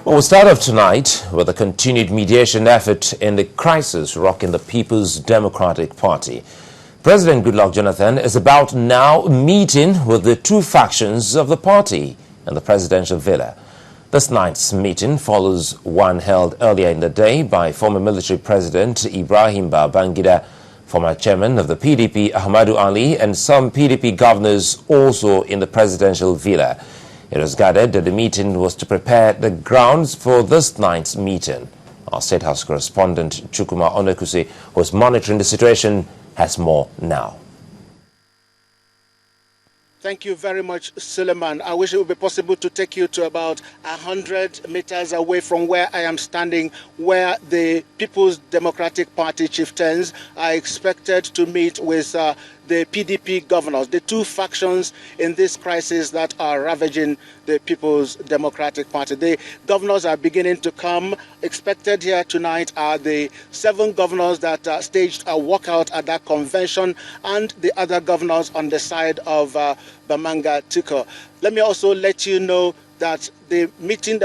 Well, we'll start off tonight with a continued mediation effort in the crisis rocking the People's Democratic Party. President Goodluck Jonathan is about now meeting with the two factions of the party in the presidential villa. This night's meeting follows one held earlier in the day by former military president Ibrahim Babangida, former chairman of the PDP Ahmadu Ali, and some PDP governors also in the presidential villa. It was gathered that the meeting was to prepare the grounds for this night's meeting. Our State House correspondent Chukuma Onekusi, who is monitoring the situation, has more now. Thank you very much, Suleiman. I wish it would be possible to take you to about 100 meters away from where I am standing, where the People's Democratic Party chieftains are expected to meet with the PDP governors, the two factions in this crisis that are ravaging the People's Democratic Party. The governors are beginning to come. Expected here tonight are the 7 governors that staged a walkout at that convention and the other governors on the side of Bamanga Tiko. Let me also let you know that there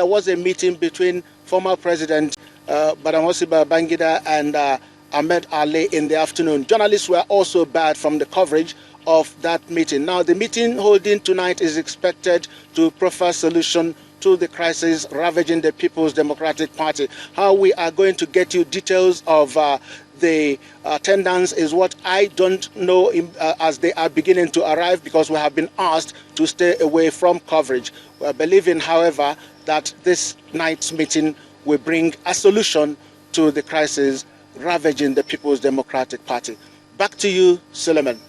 was a meeting between former President Badamasi Babangida and Ahmed Ali in the afternoon. Journalists were also barred from the coverage of that meeting. Now, the meeting holding tonight is expected to proffer solution to the crisis ravaging the People's Democratic Party. How we are going to get you details of the attendance is what I don't know as they are beginning to arrive, because we have been asked to stay away from coverage. We are believing, however, that this night's meeting will bring a solution to the crisis ravaging the People's Democratic Party. Back to you, Suleiman.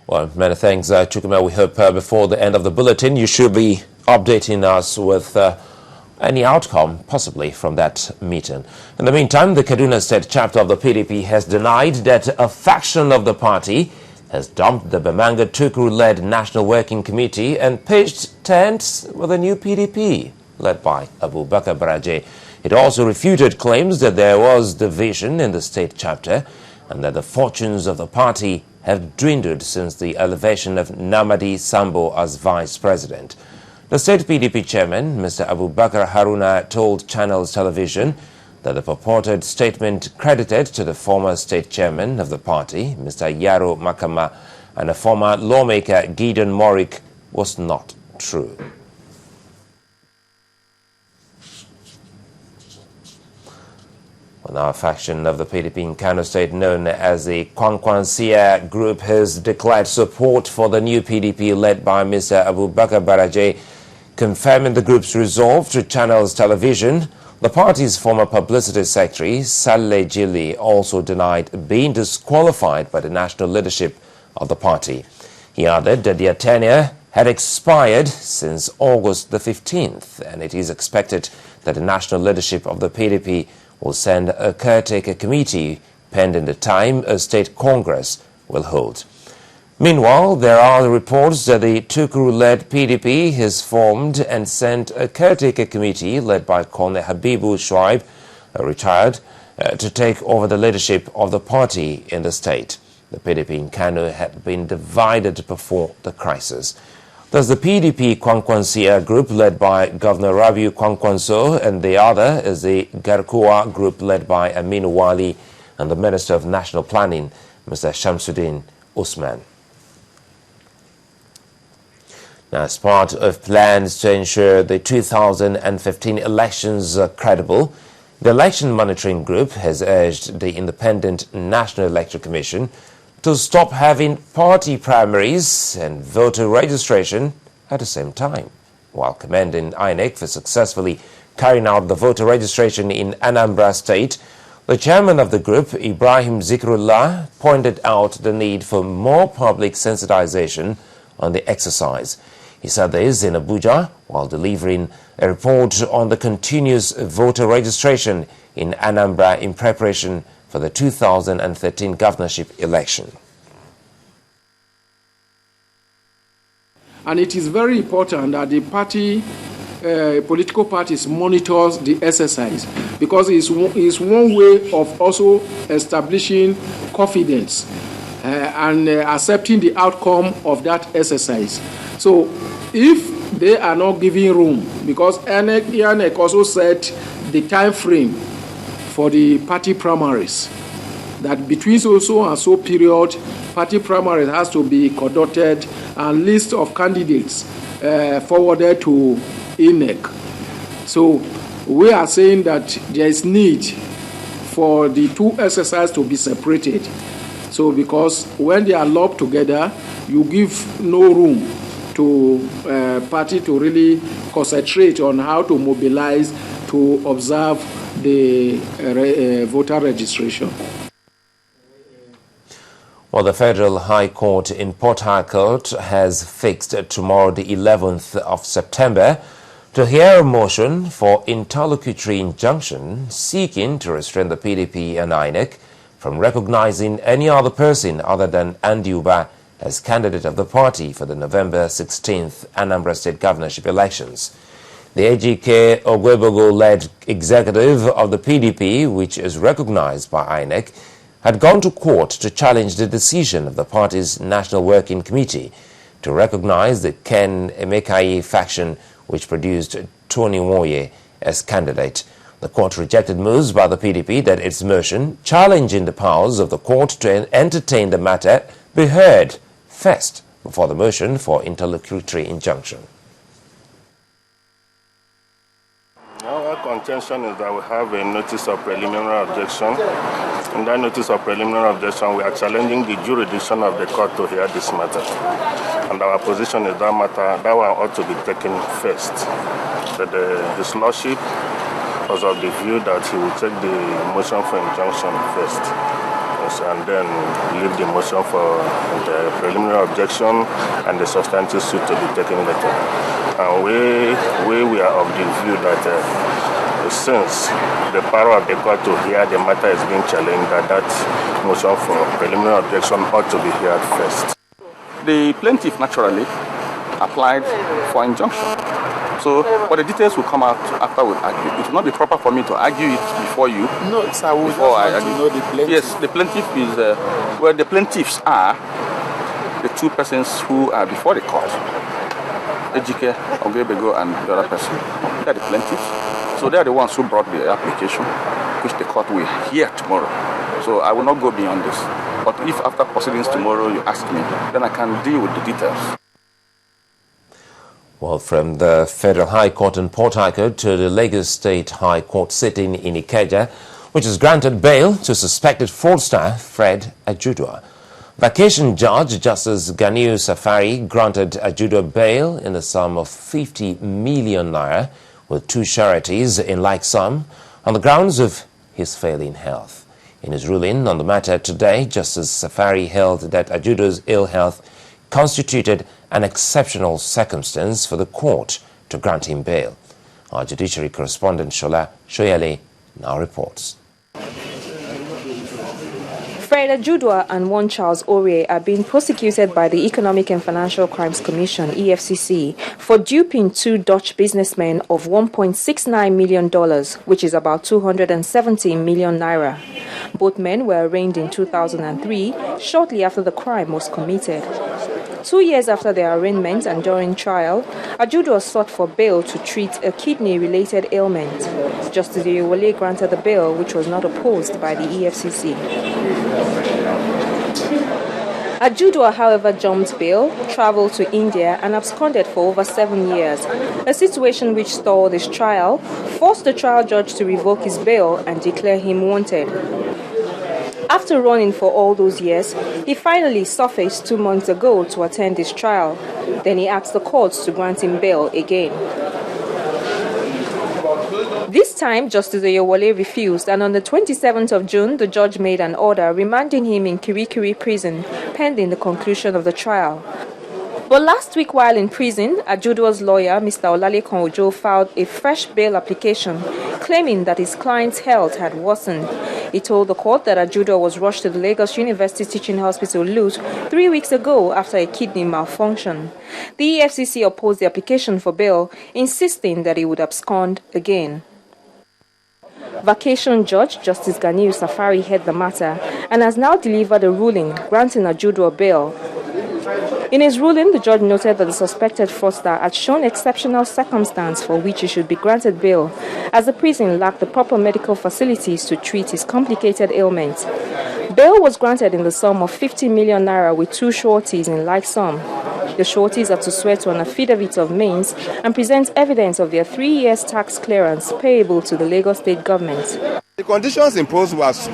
Well, many thanks, Chukuma. We hope before the end of the bulletin you should be updating us with any outcome possibly from that meeting. In the meantime, the Kaduna State chapter of the PDP has denied that a faction of the party has dumped the Bamanga Tukuru-led National Working Committee and pitched tents with a new PDP led by Abubakar Baraje. It also refuted claims that there was division in the state chapter and that the fortunes of the party have dwindled since the elevation of Namadi Sambo as vice president. The state PDP chairman, Mr. Abubakar Haruna, told Channels Television that the purported statement credited to the former state chairman of the party, Mr. Yaro Makama, and a former lawmaker, Gideon Morik, was not true. Well, now, a faction of the PDP in Kano State known as the Kwankwansia Group has declared support for the new PDP led by Mr. Abubakar Baraje, confirming the group's resolve to Channels Television. The party's former publicity secretary, Saleh Jili, also denied being disqualified by the national leadership of the party. He added that their tenure had expired since August the 15th, and it is expected that the national leadership of the PDP will send a caretaker committee pending the time a state congress will hold. Meanwhile, there are reports that the Tukuru-led PDP has formed and sent a caretaker committee led by Colonel Habibu Shuaib, retired, to take over the leadership of the party in the state. The PDP in Kano had been divided before the crisis. Thus, the PDP Kwankwansia group led by Governor Rabiu Kwankwanso, and the other is the Garkuwa group led by Aminu Wali and the Minister of National Planning, Mr. Shamsuddin Usman. Now, as part of plans to ensure the 2015 elections are credible, the Election Monitoring Group has urged the Independent National Electoral Commission to stop having party primaries and voter registration at the same time, while commending INEC for successfully carrying out the voter registration in Anambra State. The chairman of the group, Ibrahim Zikrullah, pointed out the need for more public sensitization on the exercise. He said this in Abuja while delivering a report on the continuous voter registration in Anambra in preparation for the 2013 governorship election. And it is very important that the political parties monitors the exercise, because it's one way of also establishing confidence and accepting the outcome of that exercise. So if they are not giving room, because INEC also set the time frame for the party primaries, that between so and so period, party primaries has to be conducted and list of candidates forwarded to INEC. So we are saying that there is need for the two exercises to be separated. So because when they are lumped together, you give no room to party to really concentrate on how to mobilize to observe the voter registration. Well, the Federal High Court in Port Harcourt has fixed tomorrow, the 11th of September, to hear a motion for interlocutory injunction seeking to restrain the PDP and INEC from recognizing any other person other than Andy Uba as candidate of the party for the November 16th Anambra State governorship elections. The Ejike Ogwebogo-led executive of the PDP, which is recognized by INEC, had gone to court to challenge the decision of the party's National Working Committee to recognize the Ken Emekaye faction, which produced Tony Nwoye as candidate. The court rejected moves by the PDP that its motion challenging the powers of the court to entertain the matter be heard first before the motion for interlocutory injunction. Our contention is that we have a notice of preliminary objection. In that notice of preliminary objection, we are challenging the jurisdiction of the court to hear this matter. And our position is that that one ought to be taken first. That His Lordship was of the view that he would take the motion for injunction first, and then leave the motion for the preliminary objection and the substantive suit to be taken later. And we are of the view that since the power of the court to hear the matter is being challenged, that motion for preliminary objection ought to be heard first. The plaintiff naturally applied for injunction. So, but the details will come out after we argue. It will not be proper for me to argue it before you. No, sir, we just want to know the plaintiff. Yes, the plaintiff is, well, the plaintiffs are the two persons who are before the court. Ejike Ogwebogo and the other person. They are the plaintiffs. So they are the ones who brought the application, which the court will hear tomorrow. So I will not go beyond this. But if after proceedings tomorrow you ask me, then I can deal with the details. Well, from the Federal High Court in Port Harcourt to the Lagos State High Court sitting in Ikeja, which has granted bail to suspected fraudster Fred Ajudua. Vacation Judge Justice Ganiu Safari granted Ajudua bail in the sum of 50 million naira with two sureties in like sum on the grounds of his failing health. In his ruling on the matter today, Justice Safari held that Ajudua's ill health constituted an exceptional circumstance for the court to grant him bail. Our judiciary correspondent Shola Shoyale now reports. Fred Ajudua and one Charles Orie are being prosecuted by the Economic and Financial Crimes Commission, EFCC, for duping two Dutch businessmen of $1.69 million, which is about 270 million naira. Both men were arraigned in 2003, shortly after the crime was committed. 2 years after their arraignment and during trial, Ajudua sought for bail to treat a kidney-related ailment. Justice Oyewole granted the bail, which was not opposed by the EFCC. Ajudua, however, jumped bail, traveled to India and absconded for over 7 years, a situation which stalled his trial, forced the trial judge to revoke his bail and declare him wanted. After running for all those years, he finally surfaced 2 months ago to attend his trial. Then he asked the courts to grant him bail again. This time, Justice Oyewole refused, and on the 27th of June, the judge made an order remanding him in Kirikiri prison, pending the conclusion of the trial. But last week, while in prison, Ajudua's lawyer, Mr. Olalekan Ojo, filed a fresh bail application, claiming that his client's health had worsened. He told the court that Ajudua was rushed to the Lagos University Teaching Hospital, LUTH, 3 weeks ago after a kidney malfunction. The EFCC opposed the application for bail, insisting that he would abscond again. Vacation Judge Justice Ganiu Safari heard the matter and has now delivered a ruling granting Ajudua bail. In his ruling, the judge noted that the suspected fraudster had shown exceptional circumstance for which he should be granted bail, as the prison lacked the proper medical facilities to treat his complicated ailment. Bail was granted in the sum of 50 million naira with two sureties in like sum. The sureties are to swear to an affidavit of means and present evidence of their 3 years tax clearance payable to the Lagos State government. The conditions imposed was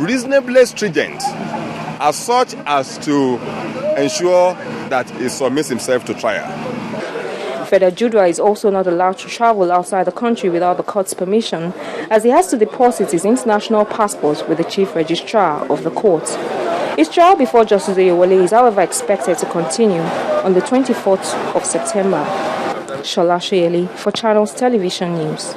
reasonably stringent, as such as to ensure that he submits himself to trial. Feda Judua is also not allowed to travel outside the country without the court's permission, as he has to deposit his international passport with the chief registrar of the court. His trial before Justice Oyewole is, however, expected to continue on the 24th of September. Shola Shoyele for Channels Television News.